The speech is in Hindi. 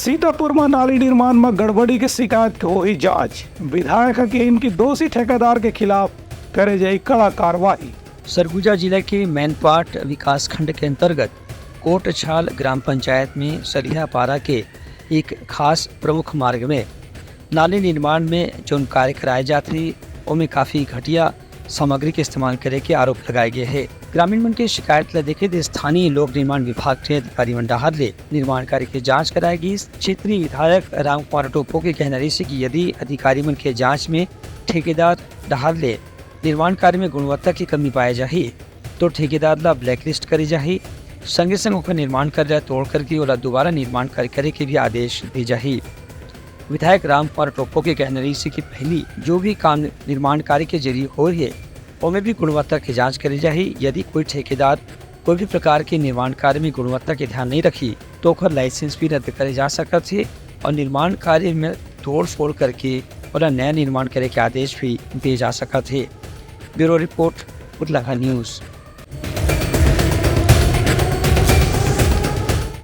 सीतापुर में नाली निर्माण में गड़बड़ी की शिकायत के हुई जांच। विधायक के इनकी दोषी ठेकेदार के खिलाफ करे जाए कड़ा कार्रवाई। सरगुजा जिले के मैनपाट विकास खंड के अंतर्गत कोटछाल ग्राम पंचायत में सरियापारा के एक खास प्रमुख मार्ग में नाली निर्माण में जो कार्य कराए जाते उनमें काफ़ी घटिया सामग्री के इस्तेमाल करे के आरोप लगाए गए हैं। ग्रामीण मन की शिकायत ला देखे तो स्थानीय लोक निर्माण विभाग के अधिकारी मंडाहर ले निर्माण कार्य की जांच कराएगी। क्षेत्रीय विधायक राम कुमार टोपो के कहना रही कि यदि अधिकारी मन के जांच में ठेकेदार डहार ले निर्माण कार्य में गुणवत्ता की कमी पाई जाही तो ठेकेदार ला ब्लैकलिस्ट करी जाही। संगे संग ओकर निर्माण कार्य तोड़ करके ओला दोबारा निर्माण कार्य करे के भी आदेश दी जाही। विधायक राम कुमार टोपो के कहना रही कि पहली जो भी काम निर्माण कार्य के जरिए हो रही है उनमें भी गुणवत्ता की जांच करी जाए। यदि कोई ठेकेदार कोई भी प्रकार के निर्माण कार्य में गुणवत्ता के ध्यान नहीं रखी तो ओकर लाइसेंस भी रद्द करे जा सकत है और निर्माण कार्य में तोड़ फोड़ करके और नया निर्माण करे के आदेश भी दिए जा सकत है। ब्यूरो रिपोर्ट, उतलाखा न्यूज़।